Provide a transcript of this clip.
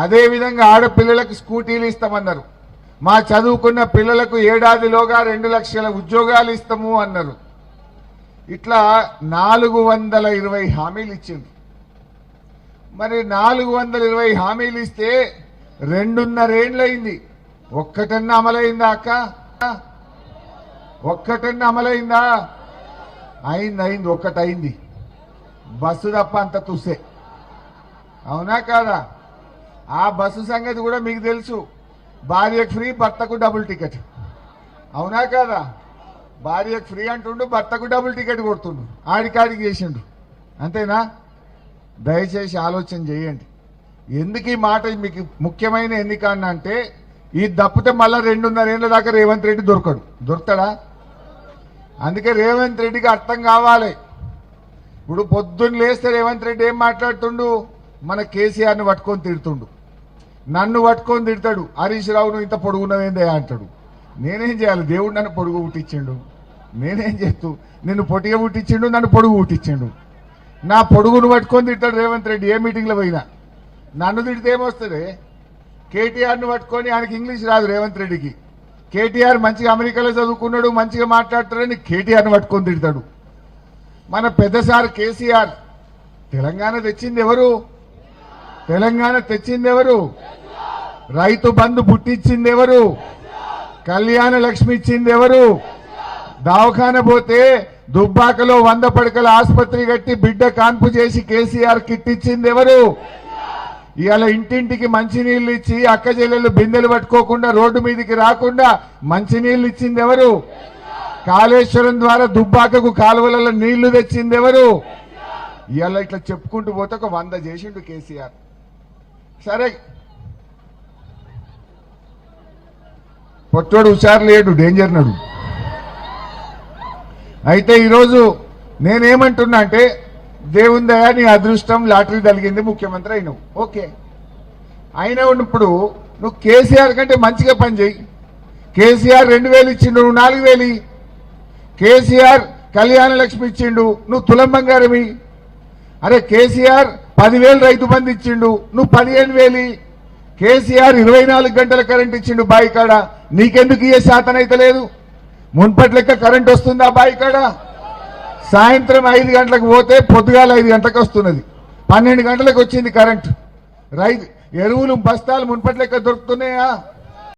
అదేవిధంగా ఆడపిల్లలకు స్కూటీలు ఇస్తామన్నారు. మా చదువుకున్న పిల్లలకు ఏడాదిలోగా 2 లక్షల ఉద్యోగాలు ఇస్తాము అన్నారు. ఇట్లా 420 హామీలు ఇచ్చింది. మరి 420 హామీలు ఇస్తే 2.5 ఏళ్ళయింది. ఒక్కటన్నా అమలైందా అక్క? ఒక్కటన్నా అమలైందా? అయింది ఒక్కటైంది. బస్సు తప్ప అంత తుసే. అవునా కాదా? ఆ బస్సు సంగతి కూడా మీకు తెలుసు. భార్యకు ఫ్రీ, భర్తకు డబుల్ టికెట్. అవునా కాదా? భార్యకు ఫ్రీ అంటుండు, భర్తకు డబుల్ టికెట్ కొడుతుండు, ఆడికాడికి చేసిండు. అంతేనా? దయచేసి ఆలోచన చేయండి. ఎందుకు ఈ మాట మీకు ముఖ్యమైన ఎన్నిక అంటే, ఈ దప్పితే మళ్ళా 2.5 ఏళ్ల దాకా రేవంత్ రెడ్డి దొరుకుతాడా? అందుకే రేవంత్ రెడ్డికి అర్థం కావాలి. ఇప్పుడు పొద్దున్న లేస్తే రేవంత్ రెడ్డి ఏం మాట్లాడుతుండు? మన కేసీఆర్ని పట్టుకొని తిడుతుండు, నన్ను పట్టుకొని తిడతాడు. హరీష్ రావును ఇంత పొడుగున్నవేందే అంటాడు. నేనేం చేయాలి? దేవుడు నన్ను పొడుగు పుట్టించిండు, నేనేం చేస్తూ? నిన్ను పొట్టిగా పుట్టించిండు, నన్ను పొడుగు పుట్టించిండు. నా పొడుగును పట్టుకొని తిడతాడు రేవంత్ రెడ్డి. ఏ మీటింగ్లో పోయినా నన్ను తిడితే ఏమొస్తుంది? కేటీఆర్ను పట్టుకొని, ఆయనకి ఇంగ్లీష్ రాదు రేవంత్ రెడ్డికి. కేటీఆర్ మంచిగా అమెరికాలో చదువుకున్నాడు, మంచిగా మాట్లాడతాడని కేటీఆర్ను పట్టుకొని తిడతాడు. మన పెద్ద సార్ కేసీఆర్ తెలంగాణ తెచ్చింది ఎవరు? తెలంగాణ తెచ్చింది ఎవరు? రైతు బంధు పుట్టించింది ఎవరు? కళ్యాణ లక్ష్మి ఇచ్చింది ఎవరు? దవాఖాన పోతే దుబ్బాకలో 100 పడకల ఆసుపత్రి కట్టి బిడ్డ కాన్పు చేసి కేసీఆర్ కిట్ ఇచ్చింది ఎవరు? ఇవాళ ఇంటింటికి మంచినీళ్ళు ఇచ్చి అక్క చెల్లెలు బిందెలు పట్టుకోకుండా రోడ్డు మీదకి రాకుండా మంచినీళ్ళు ఇచ్చింది ఎవరు? కాళేశ్వరం ద్వారా దుబ్బాకకు కాలువలలో నీళ్లు తెచ్చింది ఎవరు? ఇవాళ ఇట్లా చెప్పుకుంటూ పోతే ఒక 100 చేసిండు కేసీఆర్. సరే, పొట్టోడు హుషారు లేడు, డేంజర్ నడు. అయితే ఈరోజు నేనేమంటున్నా అంటే, దేవుని దయ నీ అదృష్టం, లాటరీ తగిలింది, ముఖ్యమంత్రి అయినావు. ఓకే, అయినా ఉన్నప్పుడు నువ్వు కేసీఆర్ కంటే మంచిగా పని చేయి. కేసీఆర్ 2000 ఇచ్చిండు, నువ్వు 4000. కేసీఆర్ కళ్యాణ లక్ష్మి ఇచ్చిండు, నువ్వు తులం బంగారమి. అరే కేసీఆర్ 10,000 రైతు బంధు ఇచ్చిండు, నువ్వు 15,000. కేసీఆర్ 24 గంటల కరెంట్ ఇచ్చిండు బాయికాడ, నీకెందుకు ఇయ్యే శాతం అయితే లేదు? మున్పటి లెక్క కరెంట్ వస్తుందా బాయికాడ? సాయంత్రం 5 గంటలకు పోతే పొద్దుగాల 5 గంటలకు వస్తున్నది. 12 గంటలకు వచ్చింది కరెంట్. ఎరువులు బస్తాలు మున్పటి లెక్క దొరుకుతున్నాయా?